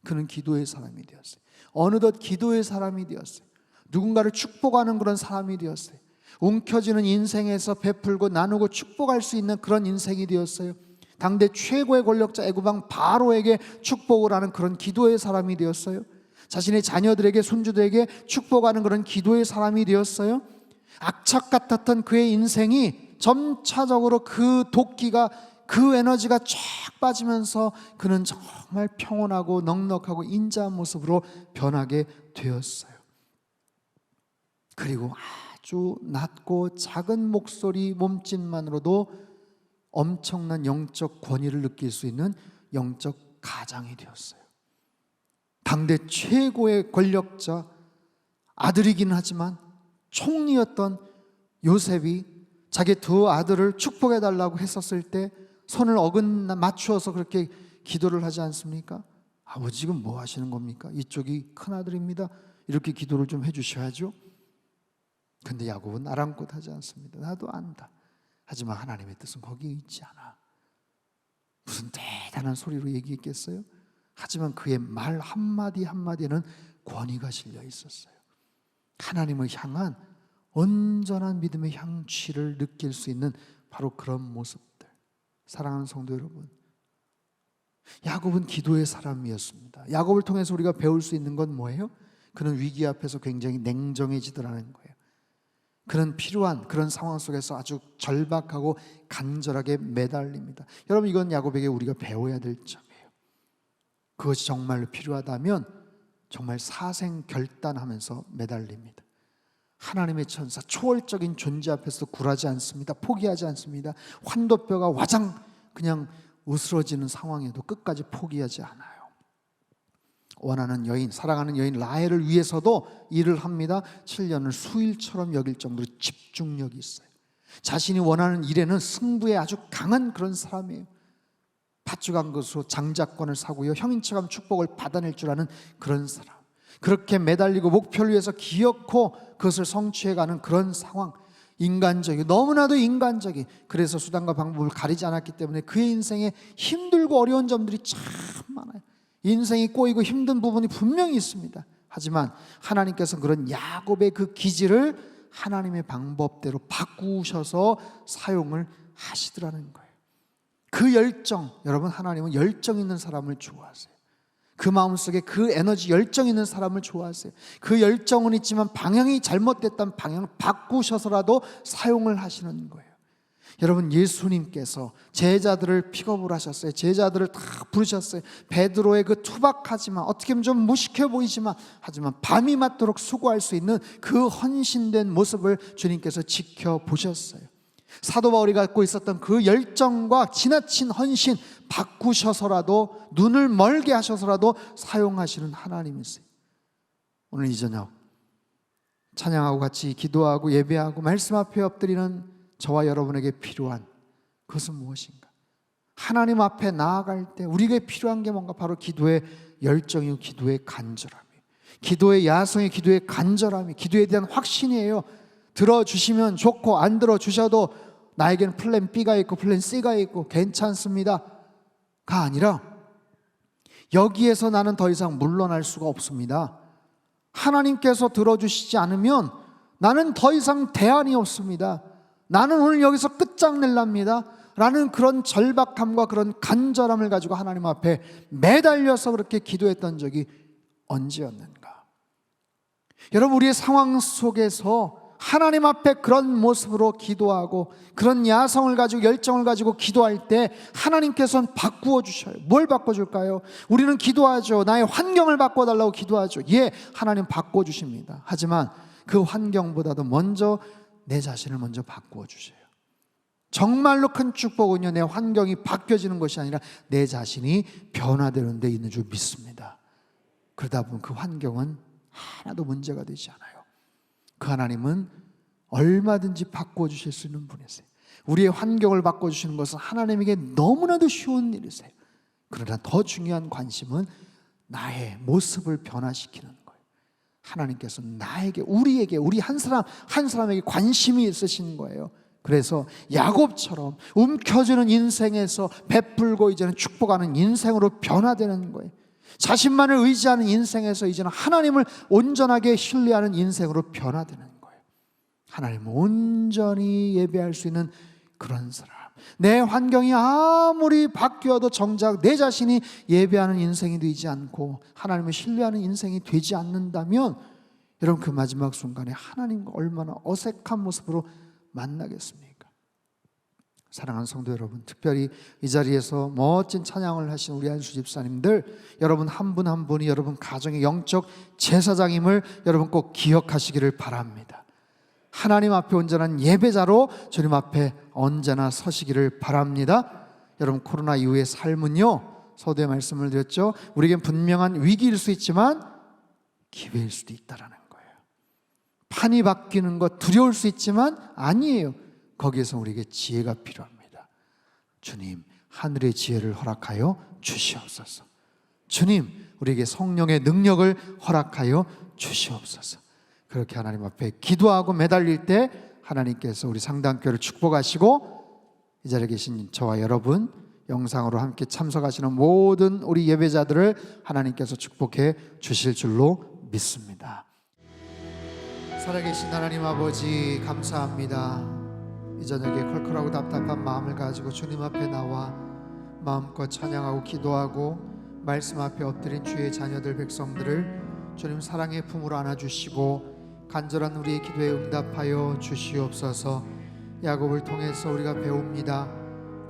그는 기도의 사람이 되었어요. 어느덧 기도의 사람이 되었어요. 누군가를 축복하는 그런 사람이 되었어요. 움켜쥐는 인생에서 베풀고 나누고 축복할 수 있는 그런 인생이 되었어요. 당대 최고의 권력자 애굽왕 바로에게 축복을 하는 그런 기도의 사람이 되었어요. 자신의 자녀들에게, 손주들에게 축복하는 그런 기도의 사람이 되었어요. 악착 같았던 그의 인생이 점차적으로 그 도끼가, 그 에너지가 쫙 빠지면서 그는 정말 평온하고 넉넉하고 인자한 모습으로 변하게 되었어요. 그리고 아주 낮고 작은 목소리, 몸짓만으로도 엄청난 영적 권위를 느낄 수 있는 영적 가장이 되었어요. 당대 최고의 권력자, 아들이긴 하지만 총리였던 요셉이 자기 두 아들을 축복해달라고 했었을 때 손을 맞추어서 그렇게 기도를 하지 않습니까? 아버지 지금 뭐 하시는 겁니까? 이쪽이 큰아들입니다. 이렇게 기도를 좀 해주셔야죠. 근데 야곱은 아랑곳하지 않습니다. 나도 안다. 하지만 하나님의 뜻은 거기에 있지 않아. 무슨 대단한 소리로 얘기했겠어요? 하지만 그의 말 한마디 한마디에는 권위가 실려 있었어요. 하나님을 향한 온전한 믿음의 향취를 느낄 수 있는 바로 그런 모습들. 사랑하는 성도 여러분, 야곱은 기도의 사람이었습니다. 야곱을 통해서 우리가 배울 수 있는 건 뭐예요? 그는 위기 앞에서 굉장히 냉정해지더라는 거예요. 그는 필요한 그런 상황 속에서 아주 절박하고 간절하게 매달립니다. 여러분, 이건 야곱에게 우리가 배워야 될 점이에요. 그것이 정말로 필요하다면 정말 사생 결단하면서 매달립니다. 하나님의 천사, 초월적인 존재 앞에서 굴하지 않습니다. 포기하지 않습니다. 환도뼈가 와장 그냥 으스러지는 상황에도 끝까지 포기하지 않아요. 원하는 여인, 사랑하는 여인 라헬을 위해서도 일을 합니다. 7년을 수일처럼 여길 정도로 집중력이 있어요. 자신이 원하는 일에는 승부에 아주 강한 그런 사람이에요. 팥죽한 것으로 장자권을 사고요, 형인처럼 축복을 받아낼 줄 아는 그런 사람. 그렇게 매달리고 목표를 위해서 기어코 그것을 성취해가는 그런 상황. 인간적이고 너무나도 인간적인, 그래서 수단과 방법을 가리지 않았기 때문에 그의 인생에 힘들고 어려운 점들이 참 많아요. 인생이 꼬이고 힘든 부분이 분명히 있습니다. 하지만 하나님께서는 그런 야곱의 그 기질을 하나님의 방법대로 바꾸셔서 사용을 하시더라는 거예요. 그 열정, 여러분, 하나님은 열정 있는 사람을 좋아하세요. 그 마음속에 그 에너지, 열정 있는 사람을 좋아하세요. 그 열정은 있지만 방향이 잘못됐다면 방향을 바꾸셔서라도 사용을 하시는 거예요. 여러분, 예수님께서 제자들을 픽업을 하셨어요. 제자들을 다 부르셨어요. 베드로의 그 투박하지만, 어떻게 보면 좀 무식해 보이지만, 하지만 밤이 맞도록 수고할 수 있는 그 헌신된 모습을 주님께서 지켜보셨어요. 사도 바울이 갖고 있었던 그 열정과 지나친 헌신 바꾸셔서라도, 눈을 멀게 하셔서라도 사용하시는 하나님이세요. 오늘 이 저녁 찬양하고 같이 기도하고 예배하고 말씀 앞에 엎드리는 저와 여러분에게 필요한 그것은 무엇인가? 하나님 앞에 나아갈 때 우리에게 필요한 게 뭔가? 바로 기도의 열정이고 기도의 간절함이에요. 기도의 야성이, 기도의 간절함이, 기도에 대한 확신이에요. 들어주시면 좋고 안 들어주셔도 나에게는 플랜 B가 있고 플랜 C가 있고 괜찮습니다 가 아니라, 여기에서 나는 더 이상 물러날 수가 없습니다. 하나님께서 들어주시지 않으면 나는 더 이상 대안이 없습니다. 나는 오늘 여기서 끝장낼랍니다 라는 그런 절박함과 그런 간절함을 가지고 하나님 앞에 매달려서 그렇게 기도했던 적이 언제였는가? 여러분, 우리의 상황 속에서 하나님 앞에 그런 모습으로 기도하고 그런 야성을 가지고 열정을 가지고 기도할 때 하나님께서는 바꾸어 주셔요. 뭘 바꿔줄까요? 우리는 기도하죠. 나의 환경을 바꿔달라고 기도하죠. 예, 하나님 바꿔주십니다. 하지만 그 환경보다도 먼저 내 자신을 먼저 바꾸어 주세요. 정말로 큰 축복은요, 내 환경이 바뀌어지는 것이 아니라 내 자신이 변화되는 데 있는 줄 믿습니다. 그러다 보면 그 환경은 하나도 문제가 되지 않아요. 그 하나님은 얼마든지 바꾸어 주실 수 있는 분이세요. 우리의 환경을 바꿔주시는 것은 하나님에게 너무나도 쉬운 일이세요. 그러나 더 중요한 관심은 나의 모습을 변화시키는 거예요. 하나님께서 나에게, 우리에게, 우리 한 사람 한 사람에게 관심이 있으신 거예요. 그래서 야곱처럼 움켜쥐는 인생에서 베풀고 이제는 축복하는 인생으로 변화되는 거예요. 자신만을 의지하는 인생에서 이제는 하나님을 온전하게 신뢰하는 인생으로 변화되는 거예요. 하나님을 온전히 예배할 수 있는 그런 사람, 내 환경이 아무리 바뀌어도 정작 내 자신이 예배하는 인생이 되지 않고 하나님을 신뢰하는 인생이 되지 않는다면, 여러분, 그 마지막 순간에 하나님과 얼마나 어색한 모습으로 만나겠습니까? 사랑하는 성도 여러분, 특별히 이 자리에서 멋진 찬양을 하신 우리 안수 집사님들, 여러분 한 분 한 분이 여러분 가정의 영적 제사장임을 여러분 꼭 기억하시기를 바랍니다. 하나님 앞에 온전한 예배자로 주님 앞에 언제나 서시기를 바랍니다. 여러분, 코로나 이후의 삶은요, 서두에 말씀을 드렸죠, 우리에겐 분명한 위기일 수 있지만 기회일 수도 있다라는 거예요. 판이 바뀌는 것 두려울 수 있지만 아니에요. 거기에서 우리에게 지혜가 필요합니다. 주님, 하늘의 지혜를 허락하여 주시옵소서. 주님, 우리에게 성령의 능력을 허락하여 주시옵소서. 그렇게 하나님 앞에 기도하고 매달릴 때 하나님께서 우리 상당교회를 축복하시고, 이 자리에 계신 저와 여러분, 영상으로 함께 참석하시는 모든 우리 예배자들을 하나님께서 축복해 주실 줄로 믿습니다. 살아계신 하나님 아버지, 감사합니다. 이 저녁에 컬컬하고 답답한 마음을 가지고 주님 앞에 나와 마음껏 찬양하고 기도하고 말씀 앞에 엎드린 주의 자녀들, 백성들을 주님 사랑의 품으로 안아주시고 간절한 우리의 기도에 응답하여 주시옵소서. 야곱을 통해서 우리가 배웁니다.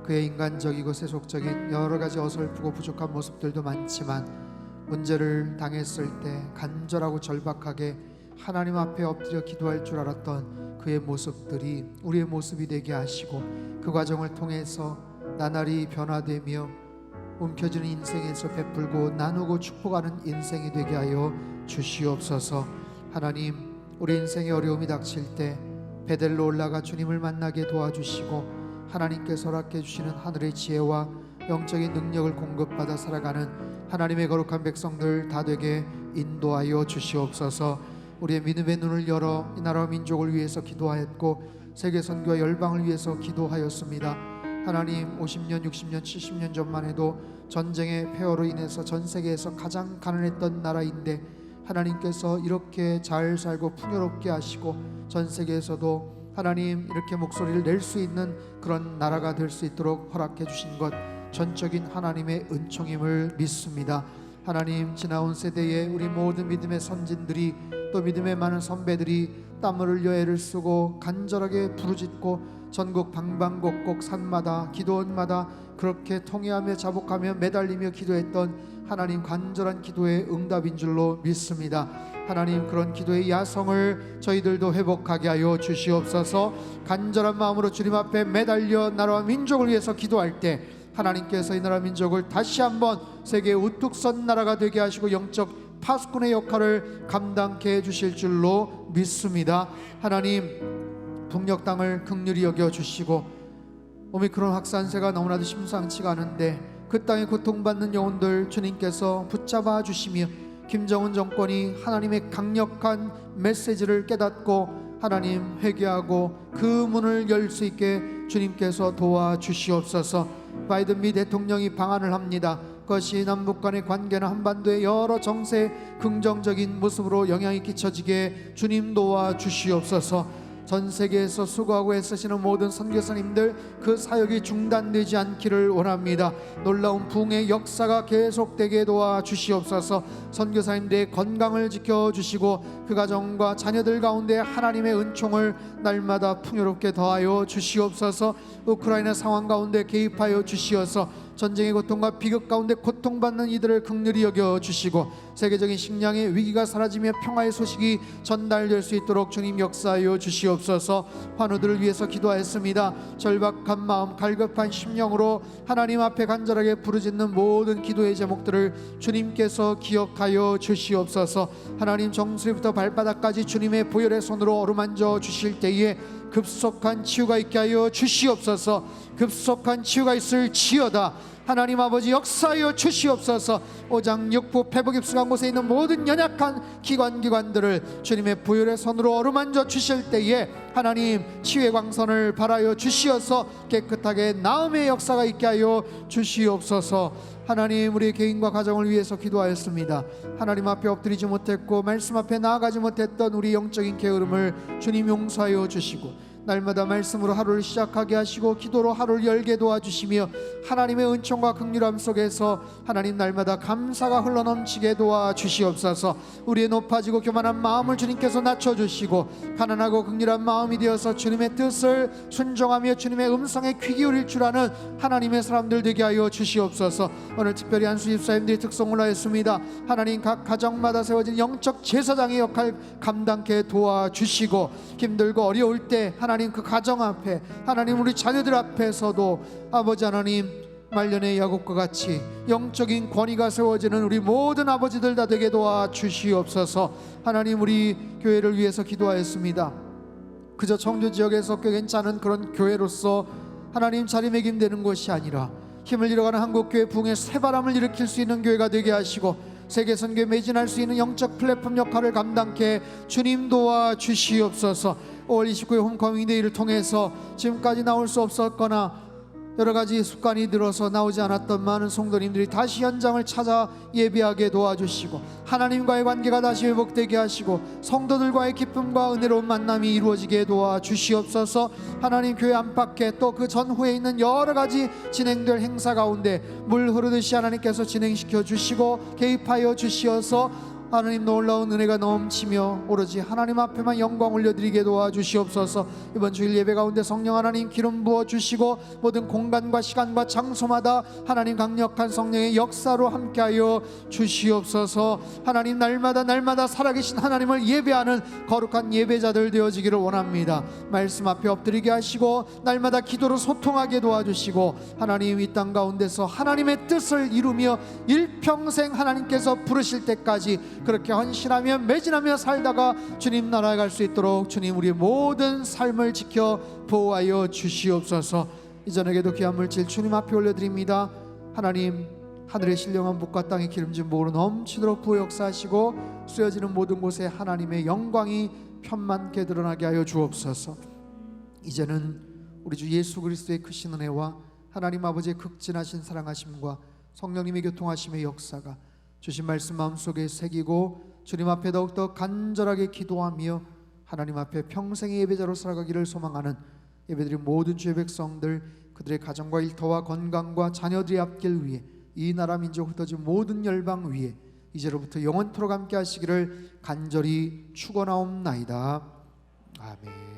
그의 인간적이고 세속적인 여러 가지 어설프고 부족한 모습들도 많지만, 문제를 당했을 때 간절하고 절박하게 하나님 앞에 엎드려 기도할 줄 알았던 그의 모습들이 우리의 모습이 되게 하시고, 그 과정을 통해서 나날이 변화되며 움켜쥐는 인생에서 베풀고 나누고 축복하는 인생이 되게 하여 주시옵소서. 하나님, 우리 인생에 어려움이 닥칠 때 베델로 올라가 주님을 만나게 도와주시고, 하나님께서 허락해 주시는 하늘의 지혜와 영적인 능력을 공급받아 살아가는 하나님의 거룩한 백성들 다 되게 인도하여 주시옵소서. 우리의 믿음의 눈을 열어 이 나라와 민족을 위해서 기도하였고 세계 선교와 열방을 위해서 기도하였습니다. 하나님 50년, 60년, 70년 전만 해도 전쟁의 폐허로 인해서 전 세계에서 가장 가난했던 나라인데 하나님께서 이렇게 잘 살고 풍요롭게 하시고 전 세계에서도 하나님 이렇게 목소리를 낼 수 있는 그런 나라가 될 수 있도록 허락해 주신 것 전적인 하나님의 은총임을 믿습니다. 하나님, 지나온 세대에 우리 모든 믿음의 선진들이 또 믿음의 많은 선배들이 땀을 흘려 애를 쓰고 간절하게 부르짖고 전국 방방곡곡 산마다 기도원마다 그렇게 통회하며 자복하며 매달리며 기도했던 하나님 간절한 기도의 응답인 줄로 믿습니다. 하나님, 그런 기도의 야성을 저희들도 회복하게 하여 주시옵소서. 간절한 마음으로 주님 앞에 매달려 나라와 민족을 위해서 기도할 때 하나님께서 이 나라 민족을 다시 한번 세계의 우뚝 선 나라가 되게 하시고 영적 파수꾼의 역할을 감당케 해주실 줄로 믿습니다. 하나님, 북녘 땅을 긍휼히 여겨주시고 오미크론 확산세가 너무나도 심상치가 않은데 그 땅에 고통받는 영혼들 주님께서 붙잡아 주시며 김정은 정권이 하나님의 강력한 메시지를 깨닫고 하나님 회개하고 그 문을 열 수 있게 주님께서 도와주시옵소서. 바이든 미 대통령이 방한을 합니다. 그것이 남북 간의 관계나 한반도의 여러 정세에 긍정적인 모습으로 영향이 끼쳐지게 주님 도와주시옵소서. 전 세계에서 수고하고 애쓰시는 모든 선교사님들 그 사역이 중단되지 않기를 원합니다. 놀라운 부흥의 역사가 계속되게 도와주시옵소서. 선교사님들의 건강을 지켜주시고 그 가정과 자녀들 가운데 하나님의 은총을 날마다 풍요롭게 더하여 주시옵소서. 우크라이나 상황 가운데 개입하여 주시어서 전쟁의 고통과 비극 가운데 고통받는 이들을 긍휼히 여겨주시고 세계적인 식량의 위기가 사라지며 평화의 소식이 전달될 수 있도록 주님 역사하여 주시옵소서. 환우들을 위해서 기도하였습니다. 절박한 마음, 갈급한 심령으로 하나님 앞에 간절하게 부르짖는 모든 기도의 제목들을 주님께서 기억하여 주시옵소서. 하나님, 정수리부터 발바닥까지 주님의 보혈의 손으로 어루만져 주실 때에 급속한 치유가 있게 하여 주시옵소서. 급속한 치유가 있을지어다. 하나님 아버지 역사하여 주시옵소서. 오장 육부 폐부 깊숙한 곳에 있는 모든 연약한 기관들을 주님의 보혈의 손으로 어루만져 주실 때에 하나님 치유의 광선을 발하여 주시어서 깨끗하게 나음의 역사가 있게 하여 주시옵소서. 하나님, 우리 개인과 가정을 위해서 기도하였습니다. 하나님 앞에 엎드리지 못했고 말씀 앞에 나아가지 못했던 우리 영적인 게으름을 주님 용서하여 주시고 날마다 말씀으로 하루를 시작하게 하시고 기도로 하루를 열게 도와주시며 하나님의 은총과 긍휼함 속에서 하나님 날마다 감사가 흘러넘치게 도와주시옵소서. 우리의 높아지고 교만한 마음을 주님께서 낮춰주시고 가난하고 긍휼한 마음이 되어서 주님의 뜻을 순종하며 주님의 음성에 귀 기울일 줄 아는 하나님의 사람들 되게 하여 주시옵소서. 오늘 특별히 안수 집사님들이 특송을 하였습니다. 하나님, 각 가정마다 세워진 영적 제사장의 역할 감당케 도와주시고 힘들고 어려울 때 하나님 그 가정 앞에 하나님 우리 자녀들 앞에서도 아버지 하나님 말년의 야곱과 같이 영적인 권위가 세워지는 우리 모든 아버지들 다 되게 도와주시옵소서. 하나님, 우리 교회를 위해서 기도하였습니다. 그저 청주 지역에서 꽤 괜찮은 그런 교회로서 하나님 자리매김되는 것이 아니라 힘을 잃어가는 한국교회 부흥의 새바람을 일으킬 수 있는 교회가 되게 하시고 세계선교에 매진할 수 있는 영적 플랫폼 역할을 감당케 주님 도와주시옵소서. 5월 29일 홈커밍 데이를 통해서 지금까지 나올 수 없었거나 여러 가지 습관이 들어서 나오지 않았던 많은 성도님들이 다시 현장을 찾아 예배하게 도와주시고 하나님과의 관계가 다시 회복되게 하시고 성도들과의 기쁨과 은혜로운 만남이 이루어지게 도와주시옵소서. 하나님, 교회 안팎에 또 그 전후에 있는 여러 가지 진행될 행사 가운데 물 흐르듯이 하나님께서 진행시켜 주시고 개입하여 주시어서 하나님 놀라운 은혜가 넘치며 오로지 하나님 앞에만 영광 올려드리게 도와주시옵소서. 이번 주일 예배 가운데 성령 하나님 기름 부어주시고 모든 공간과 시간과 장소마다 하나님 강력한 성령의 역사로 함께하여 주시옵소서. 하나님, 날마다 살아계신 하나님을 예배하는 거룩한 예배자들 되어지기를 원합니다. 말씀 앞에 엎드리게 하시고 날마다 기도로 소통하게 도와주시고 하나님 이 땅 가운데서 하나님의 뜻을 이루며 일평생 하나님께서 부르실 때까지 그렇게 헌신하며 매진하며 살다가 주님 나라에 갈 수 있도록 주님 우리의 모든 삶을 지켜 보호하여 주시옵소서. 이 저녁에도 귀한 물질 주님 앞에 올려드립니다. 하나님, 하늘의 신령한 복과 땅의 기름진 복으로 넘치도록 부어 역사하시고 쓰여지는 모든 곳에 하나님의 영광이 편만케 드러나게 하여 주옵소서. 이제는 우리 주 예수 그리스도의 크신 은혜와 하나님 아버지의 극진하신 사랑하심과 성령님의 교통하심의 역사가 주신 말씀 마음속에 새기고 주님 앞에 더욱더 간절하게 기도하며 하나님 앞에 평생의 예배자로 살아가기를 소망하는 예배드린 모든 주의 백성들, 그들의 가정과 일터와 건강과 자녀들의 앞길 위해 이 나라 민족 흩어진 모든 열방 위에 이제로부터 영원토록 함께 하시기를 간절히 축원하옵나이다. 아멘.